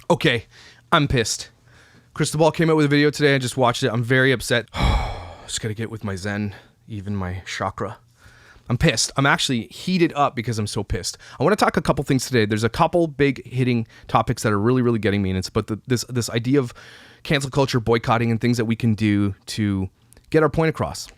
Okay, I'm pissed. Cristobal came out with a video today. I just watched it. I'm very upset. Just gotta get with my zen, even my chakra. I'm pissed. I'm actually heated up because I'm so pissed. I want to talk a couple things today. There's a couple big hitting topics that are really, really getting me, and it's about this idea of cancel culture, boycotting, and things that we can do to get our point across.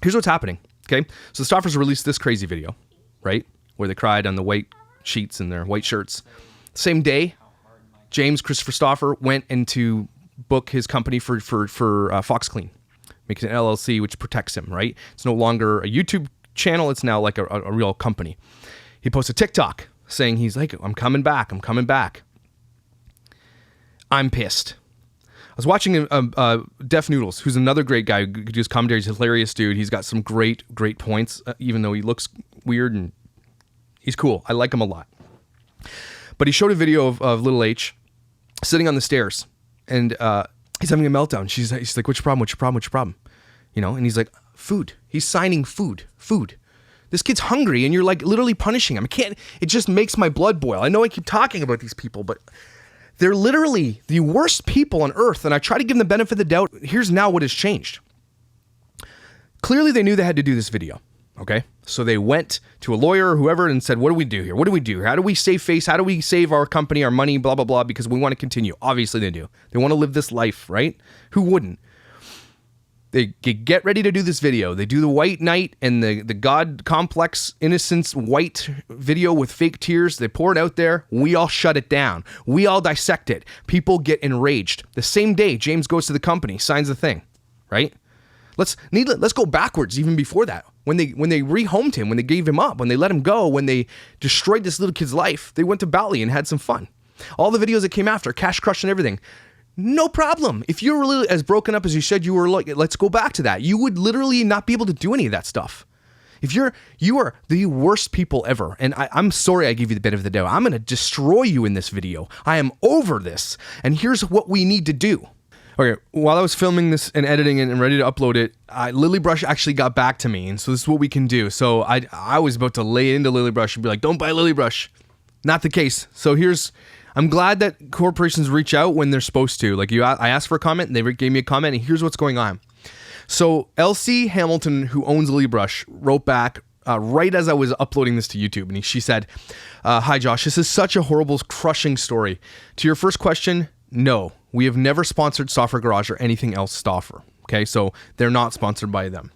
Here's what's happening, okay? So the Stauffers released this crazy video, right? Where they cried on the white sheets and their white shirts. Same day, James Christopher Stauffer went in to book his company for Fox Clean, makes an LLC, which protects him, right? It's no longer a YouTube channel. It's now like a real company. He posted TikTok saying he's like, I'm coming back. I'm pissed. I was watching Def Noodles, who's another great guy who does commentary. He's a hilarious dude. He's got some great points, even though he looks weird, and he's cool. I like him a lot. But he showed a video of Little H sitting on the stairs, and he's having a meltdown. He's like, what's your problem? You know, and he's like, food. He's signing food. This kid's hungry, and you're like literally punishing him. It just makes my blood boil. I know I keep talking about these people, but they're literally the worst people on earth, and I try to give them the benefit of the doubt. Here's now what has changed. Clearly, they knew they had to do this video, okay? So they went to a lawyer or whoever and said, what do we do here? What do we do? How do we save face? How do we save our company, our money, blah, blah, blah, because we want to continue. Obviously, they do. They want to live this life, right? Who wouldn't? They get ready to do this video. They do the white knight and the God complex innocence white video with fake tears. They pour it out there. We all shut it down. We all dissect it. People get enraged. The same day, James goes to the company, signs the thing, right? Let's go backwards even before that. When they rehomed him, when they gave him up, when they let him go, when they destroyed this little kid's life, they went to Bali and had some fun. All the videos that came after, Cash Crush and everything. No problem. If you were really as broken up as you said you were, like, let's go back to that. You would literally not be able to do any of that stuff. If you are the worst people ever, and I'm sorry I gave you the benefit of the doubt. I'm going to destroy you in this video. I am over this, and here's what we need to do. Okay, while I was filming this and editing it and ready to upload it, Lilybrush actually got back to me, and so this is what we can do. So I was about to lay into Lilybrush and be like, don't buy Lilybrush. Not the case. So I'm glad that corporations reach out when they're supposed to. Like I asked for a comment, and they gave me a comment, and here's what's going on. So Elsie Hamilton, who owns Lilybrush, wrote back right as I was uploading this to YouTube, and she said, hi Josh, this is such a horrible, crushing story. To your first question, no. We have never sponsored Stauffer Garage or anything else Stauffer. Okay, so they're not sponsored by them.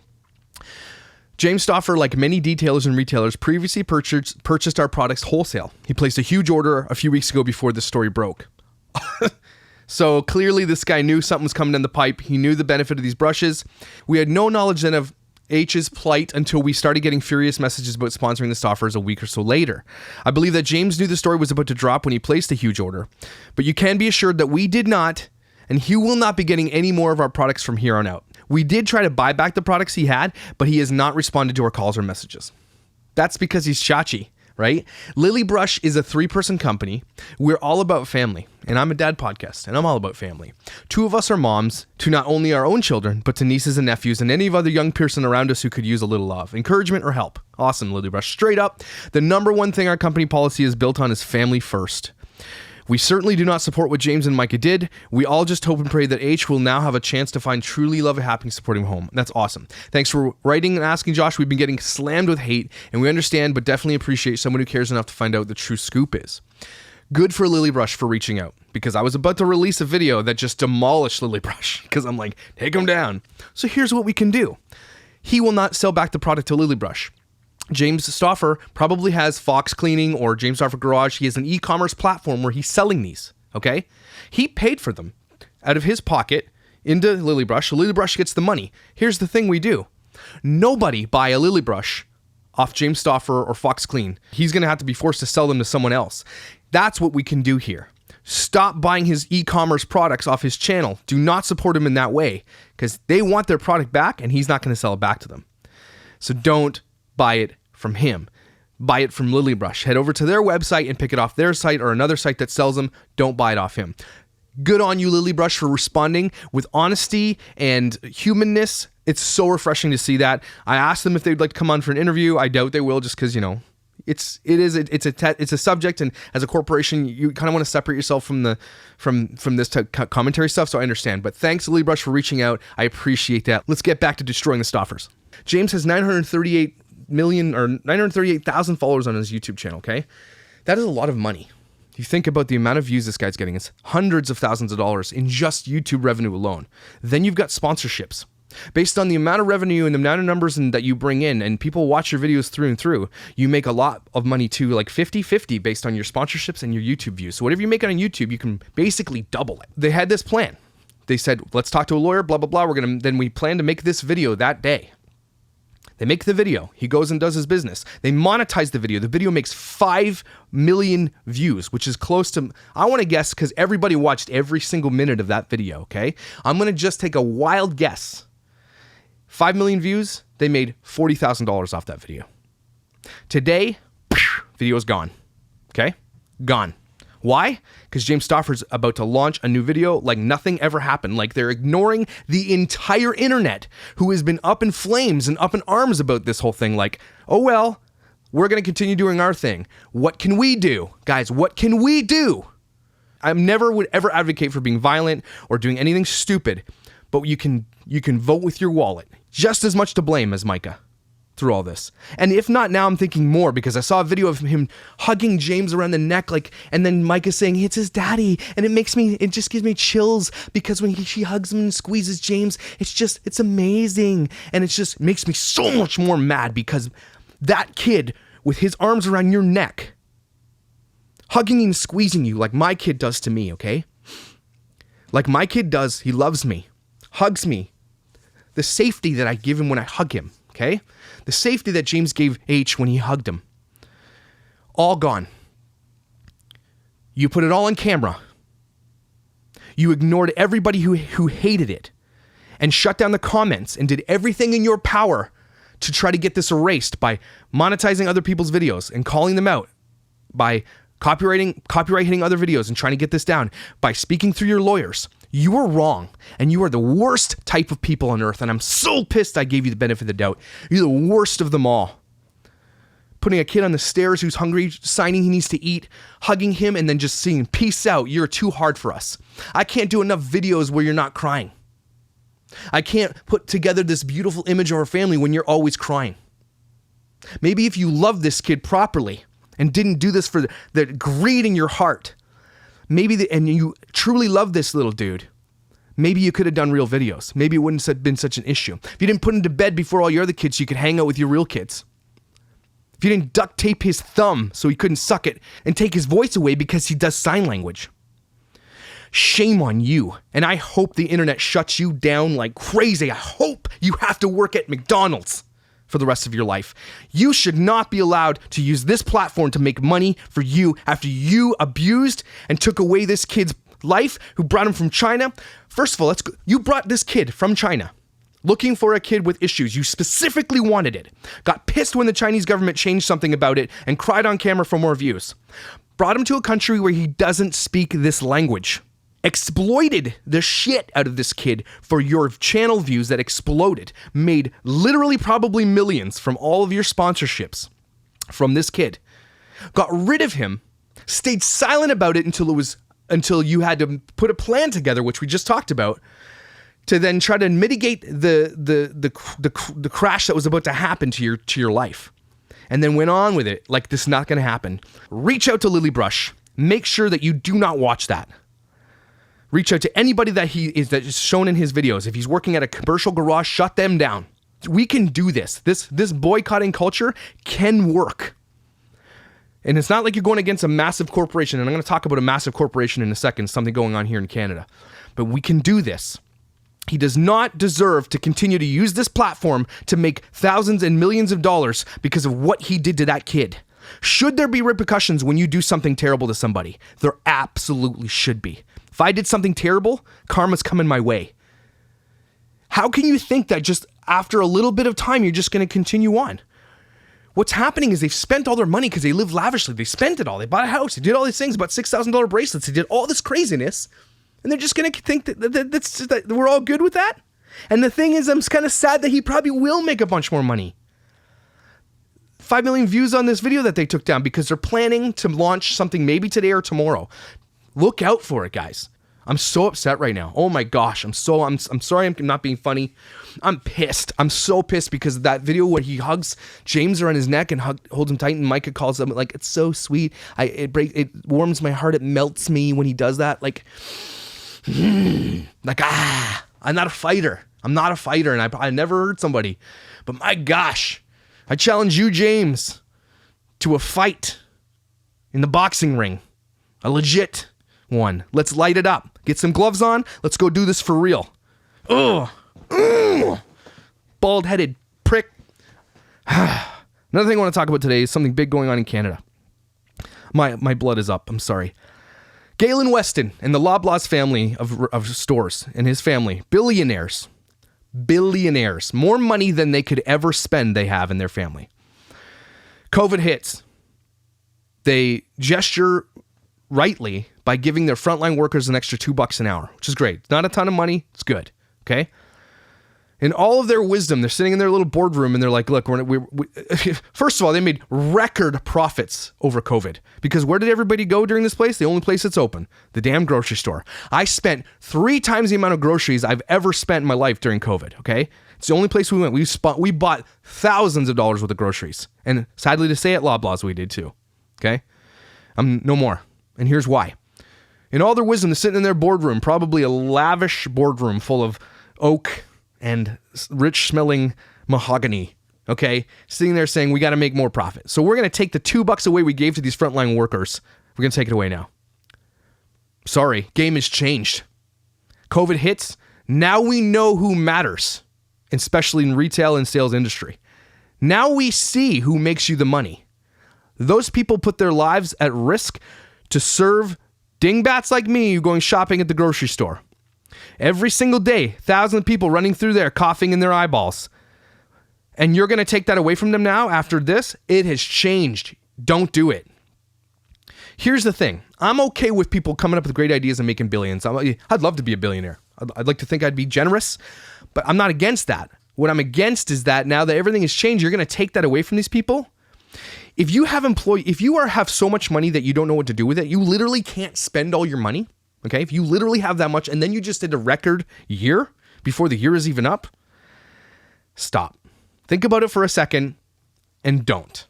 James Stauffer, like many detailers and retailers, previously purchased our products wholesale. He placed a huge order a few weeks ago before the story broke. So clearly this guy knew something was coming down the pipe. He knew the benefit of these brushes. We had no knowledge then of H's plight until we started getting furious messages about sponsoring the Stauffers a week or so later. I believe that James knew the story was about to drop when he placed a huge order, but you can be assured that we did not, and he will not be getting any more of our products from here on out. We did try to buy back the products he had, but he has not responded to our calls or messages. That's because he's chachi, right? Lilybrush is a 3-person company. We're all about family, and I'm a dad podcast, and I'm all about family. 2 of us are moms to not only our own children, but to nieces and nephews and any of other young person around us who could use a little love, encouragement, or help. Awesome, Lilybrush. Straight up, the number one thing our company policy is built on is family first. We certainly do not support what James and Myka did. We all just hope and pray that H will now have a chance to find truly love and happiness supporting home. That's awesome. Thanks for writing and asking, Josh. We've been getting slammed with hate, and we understand, but definitely appreciate someone who cares enough to find out what the true scoop is. Good for Lilybrush for reaching out, because I was about to release a video that just demolished Lilybrush, because I'm like, take him down. So here's what we can do. He will not sell back the product to Lilybrush. James Stauffer probably has Fox Cleaning or James Stauffer Garage. He has an e-commerce platform where he's selling these, okay? He paid for them out of his pocket into Lilybrush. So Lilybrush gets the money. Here's the thing we do. Nobody buy a Lilybrush off James Stauffer or Fox Clean. He's going to have to be forced to sell them to someone else. That's what we can do here. Stop buying his e-commerce products off his channel. Do not support him in that way, because they want their product back, and he's not going to sell it back to them. So don't buy it from him. Buy it from Lilybrush. Head over to their website and pick it off their site or another site that sells them. Don't buy it off him. Good on you, Lilybrush, for responding with honesty and humanness. It's so refreshing to see that. I asked them if they'd like to come on for an interview. I doubt they will, just because, It's a subject, and as a corporation, you kind of want to separate yourself from this type of commentary stuff. So I understand. But thanks, Lily Brush, for reaching out. I appreciate that. Let's get back to destroying the Stauffers. James has 938,000 followers on his YouTube channel. Okay, that is a lot of money. You think about the amount of views this guy's getting. It's hundreds of thousands of dollars in just YouTube revenue alone. Then you've got sponsorships. Based on the amount of revenue and the amount of numbers that you bring in, and people watch your videos through and through, you make a lot of money too, like 50-50 based on your sponsorships and your YouTube views. So whatever you make on YouTube, you can basically double it. They had this plan. They said, let's talk to a lawyer, blah, blah, blah. Then we plan to make this video that day. They make the video. He goes and does his business. They monetize the video. The video makes 5 million views, which is close to, I want to guess, because everybody watched every single minute of that video, okay? I'm going to just take a wild guess. 5 million views, they made $40,000 off that video. Today, video is gone, okay? Gone. Why? Because James Stauffer's about to launch a new video like nothing ever happened. Like they're ignoring the entire internet, who has been up in flames and up in arms about this whole thing. Like, oh well, we're going to continue doing our thing. What can we do? Guys, what can we do? I never would ever advocate for being violent or doing anything stupid, but you can vote with your wallet. Just as much to blame as Myka through all this. And if not, now I'm thinking more, because I saw a video of him hugging James around the neck, like, and then Myka saying it's his daddy, and it just gives me chills, because when she hugs him and squeezes James, it's amazing, and it just makes me so much more mad, because that kid with his arms around your neck, hugging and squeezing you like my kid does to me, okay? Like my kid does, he loves me, hugs me. The safety that I give him when I hug him, okay? The safety that James gave H when he hugged him. All gone. You put it all on camera. You ignored everybody who hated it and shut down the comments and did everything in your power to try to get this erased by monetizing other people's videos and calling them out, by copyright hitting other videos and trying to get this down, by speaking through your lawyers. You are wrong, and you are the worst type of people on earth, and I'm so pissed I gave you the benefit of the doubt. You're the worst of them all. Putting a kid on the stairs who's hungry, signing he needs to eat, hugging him, and then just saying, peace out, you're too hard for us. I can't do enough videos where you're not crying. I can't put together this beautiful image of our family when you're always crying. Maybe if you loved this kid properly and didn't do this for the greed in your heart, and you truly love this little dude, maybe you could have done real videos. Maybe it wouldn't have been such an issue. If you didn't put him to bed before all your other kids, you could hang out with your real kids. If you didn't duct tape his thumb so he couldn't suck it and take his voice away because he does sign language. Shame on you. And I hope the internet shuts you down like crazy. I hope you have to work at McDonald's for the rest of your life. You should not be allowed to use this platform to make money for you after you abused and took away this kid's life, who brought him from China. First of all, you brought this kid from China looking for a kid with issues. You specifically wanted it. Got pissed when the Chinese government changed something about it and cried on camera for more views. Brought him to a country where he doesn't speak this language. Exploited the shit out of this kid for your channel views that exploded. Made literally probably millions from all of your sponsorships from this kid. Got rid of him. Stayed silent about it until you had to put a plan together, which we just talked about, to then try to mitigate the crash that was about to happen to your life. And then went on with it like this is not going to happen. Reach out to Lily Brush. Make sure that you do not watch that. Reach out to anybody that is shown in his videos. If he's working at a commercial garage, shut them down. We can do this. This boycotting culture can work. And it's not like you're going against a massive corporation. And I'm going to talk about a massive corporation in a second, something going on here in Canada. But we can do this. He does not deserve to continue to use this platform to make thousands and millions of dollars because of what he did to that kid. Should there be repercussions when you do something terrible to somebody? There absolutely should be. If I did something terrible, karma's coming my way. How can you think that just after a little bit of time, you're just going to continue on? What's happening is they've spent all their money because they live lavishly. They spent it all. They bought a house. They did all these things, about $6,000 bracelets. They did all this craziness. And they're just going to think that we're all good with that? And the thing is, I'm kind of sad that he probably will make a bunch more money. 5 million views on this video that they took down because they're planning to launch something maybe today or tomorrow. Look out for it, guys. I'm so upset right now. Oh my gosh. I'm sorry I'm not being funny. I'm pissed. I'm so pissed because of that video where he hugs James around his neck and holds him tight, and Myka calls him like, it's so sweet. It warms my heart. It melts me when he does that. I'm not a fighter. I'm not a fighter, and I never hurt somebody. But my gosh, I challenge you, James, to a fight in the boxing ring. A legit one. Let's light it up. Get some gloves on. Let's go do this for real. Ugh. Bald-headed prick. Another thing I want to talk about today is something big going on in Canada. My blood is up. I'm sorry. Galen Weston and the Loblaws family of stores and his family, billionaires, more money than they could ever spend they have in their family. COVID hits. They gesture rightly by giving their frontline workers an extra $2 an hour, which is great. Not a ton of money. It's good. Okay. In all of their wisdom, they're sitting in their little boardroom and they're like, look, we first of all, they made record profits over COVID because where did everybody go during this place? The only place that's open, the damn grocery store. I spent 3 times the amount of groceries I've ever spent in my life during COVID. Okay. It's the only place we went. We bought thousands of dollars worth of groceries. And sadly to say, at Loblaws, we did too. Okay. No more. And here's why. In all their wisdom, they're sitting in their boardroom, probably a lavish boardroom full of oak and rich-smelling mahogany, okay? Sitting there saying, we got to make more profit. So we're going to take the $2 away we gave to these frontline workers. We're going to take it away now. Sorry, game has changed. COVID hits. Now we know who matters, especially in retail and sales industry. Now we see who makes you the money. Those people put their lives at risk to serve dingbats like me going shopping at the grocery store. Every single day, thousands of people running through there, coughing in their eyeballs. And you're going to take that away from them now after this? It has changed. Don't do it. Here's the thing. I'm okay with people coming up with great ideas and making billions. I'd love to be a billionaire. I'd like to think I'd be generous, but I'm not against that. What I'm against is that now that everything has changed, you're going to take that away from these people. If you have have so much money that you don't know what to do with it, you literally can't spend all your money. Okay, if you literally have that much and then you just did a record year before the year is even up, stop. Think about it for a second and don't.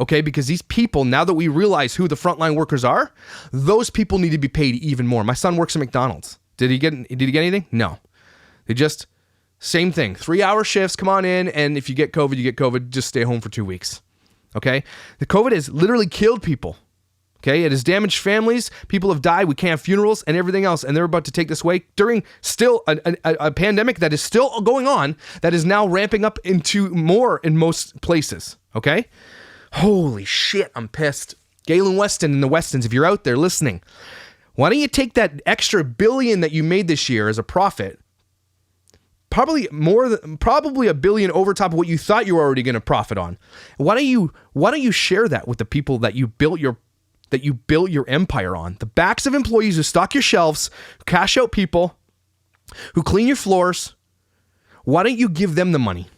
Okay, because these people, now that we realize who the frontline workers are, those people need to be paid even more. My son works at McDonald's. Did he get anything? No. They just, same thing. 3-hour shifts, come on in, and if you get COVID, you get COVID. Just stay home for 2 weeks. Okay? The COVID has literally killed people. Okay, it has damaged families. People have died. We can't have funerals and everything else. And they're about to take this away during still a pandemic that is still going on, that is now ramping up into more in most places. Okay? Holy shit, I'm pissed. Galen Weston and the Westons, if you're out there listening, why don't you take that extra $1 billion that you made this year as a profit, probably $1 billion over top of what you thought you were already going to profit on. Why don't you share that with the people that you built your empire on? The backs of employees who stock your shelves, who cash out people, who clean your floors. Why don't you give them the money?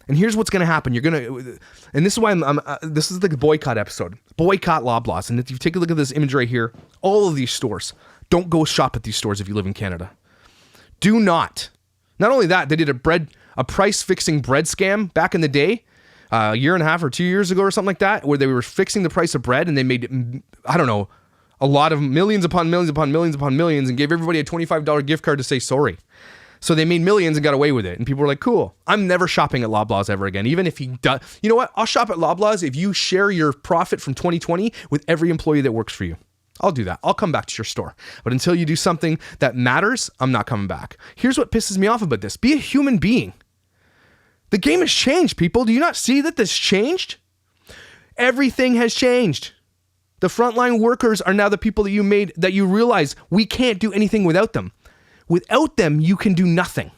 And here's what's going to happen. And this is why this is the boycott episode. Boycott Loblaws. And if you take a look at this image right here, all of these stores, don't go shop at these stores if you live in Canada. Do not. Not only that, they did a price-fixing bread scam back in the day, a year and a half or 2 years ago or something like that, where they were fixing the price of bread and they made, I don't know, a lot of millions upon millions upon millions upon millions and gave everybody a $25 gift card to say sorry. So they made millions and got away with it. And people were like, cool, I'm never shopping at Loblaws ever again. Even if he does, you know what? I'll shop at Loblaws if you share your profit from 2020 with every employee that works for you. I'll do that. I'll come back to your store. But until you do something that matters, I'm not coming back. Here's what pisses me off about this. Be a human being. The game has changed, people. Do you not see that this changed? Everything has changed. The frontline workers are now the people that you realize we can't do anything without them. Without them, you can do nothing.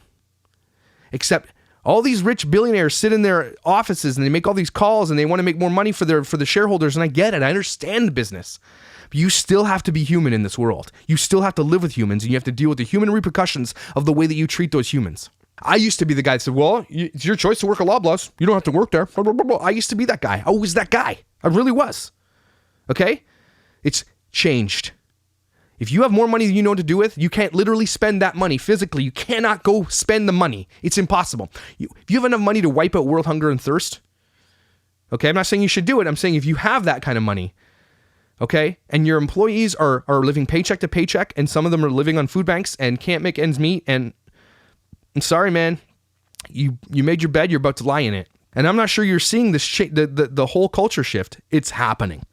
Except all these rich billionaires sit in their offices and they make all these calls and they want to make more money for the shareholders. And I get it. I understand the business. But you still have to be human in this world. You still have to live with humans and you have to deal with the human repercussions of the way that you treat those humans. I used to be the guy that said, well, it's your choice to work at Loblaws. You don't have to work there. Blah, blah, blah, blah. I used to be that guy. I was that guy. I really was. Okay? It's changed. If you have more money than you know what to do with, you can't literally spend that money physically. You cannot go spend the money. It's impossible. If you have enough money to wipe out world hunger and thirst, okay, I'm not saying you should do it. I'm saying if you have that kind of money, okay, and your employees are living paycheck to paycheck, and some of them are living on food banks and can't make ends meet, and I'm sorry, man, you made your bed, you're about to lie in it. And I'm not sure you're seeing this the whole culture shift. It's happening.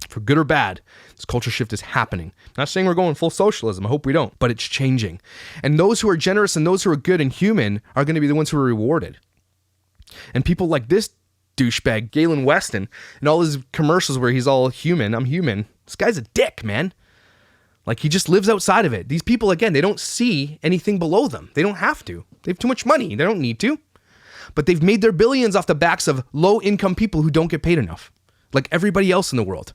For good or bad, this culture shift is happening. I'm not saying we're going full socialism. I hope we don't, but it's changing. And those who are generous and those who are good and human are going to be the ones who are rewarded. And people like this douchebag, Galen Weston, and all his commercials where he's all human, I'm human. This guy's a dick, man. Like, he just lives outside of it. These people, again, they don't see anything below them. They don't have to. They have too much money. They don't need to. But they've made their billions off the backs of low-income people who don't get paid enough, like everybody else in the world.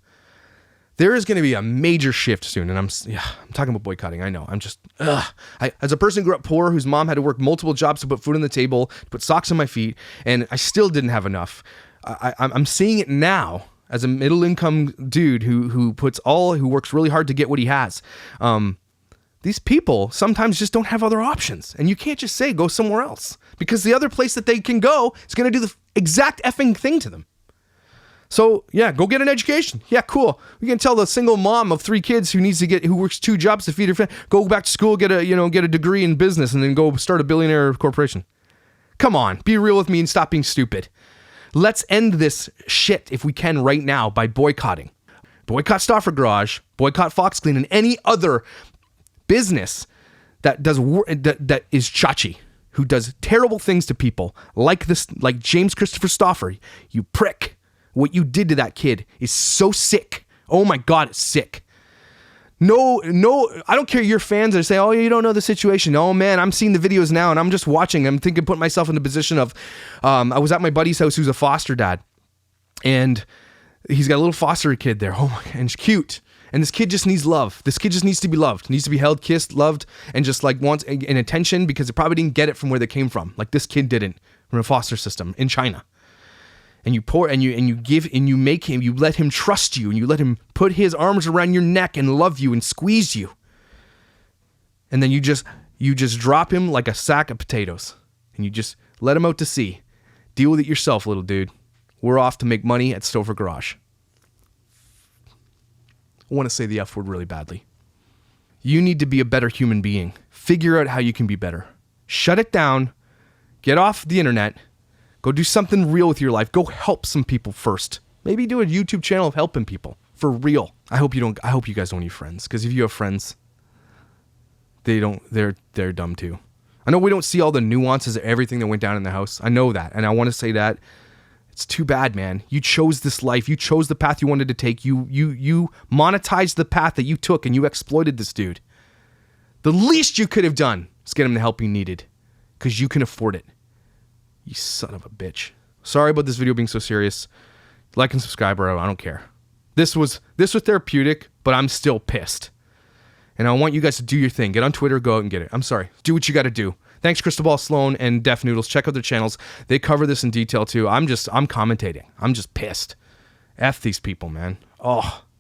There is going to be a major shift soon, and I'm talking about boycotting. I know. I'm just, as a person who grew up poor, whose mom had to work multiple jobs to put food on the table, to put socks on my feet, and I still didn't have enough. I'm seeing it now as a middle-income dude who works really hard to get what he has. These people sometimes just don't have other options, and you can't just say go somewhere else, because the other place that they can go is going to do the exact effing thing to them. So yeah, go get an education. Yeah, cool. We can tell the single mom of 3 kids who works 2 jobs to feed her family, go back to school, get a degree in business, and then go start a billionaire corporation. Come on, be real with me and stop being stupid. Let's end this shit if we can right now by boycotting. Boycott Stauffer Garage, boycott Fox Clean, and any other business that is chachi, who does terrible things to people like James Christopher Stauffer. You prick. What you did to that kid is so sick. Oh my God, it's sick. No, I don't care. Your fans that say, oh, you don't know the situation. Oh man, I'm seeing the videos now and I'm just watching. I'm thinking, putting myself in the position of, I was at my buddy's house who's a foster dad, and he's got a little foster kid there. Oh my God, and it's cute. And this kid just needs love. This kid just needs to be loved. Needs to be held, kissed, loved, and just like wants an attention, because it probably didn't get it from where they came from. Like this kid didn't, from a foster system in China. And you pour and you give and you make him, you let him trust you, and you let him put his arms around your neck and love you and squeeze you. And then you just drop him like a sack of potatoes, and you just let him out to sea. Deal with it yourself, little dude. We're off to make money at Stauffer Garage. I want to say the F word really badly. You need to be a better human being. Figure out how you can be better. Shut it down. Get off the internet. Go do something real with your life. Go help some people first. Maybe do a YouTube channel of helping people for real. I hope you guys don't need friends, because if you have friends, they're dumb too. I know we don't see all the nuances of everything that went down in the house. I know that, and I want to say that it's too bad, man. You chose this life. You chose the path you wanted to take. You monetized the path that you took, and you exploited this dude. The least you could have done is get him the help he needed, because you can afford it. You son of a bitch. Sorry about this video being so serious. Like and subscribe, bro. I don't care. This was therapeutic, but I'm still pissed. And I want you guys to do your thing. Get on Twitter, go out and get it. I'm sorry. Do what you got to do. Thanks, Cristobal Sloan and Def Noodles. Check out their channels. They cover this in detail too. I'm commentating. I'm just pissed. F these people, man. Oh.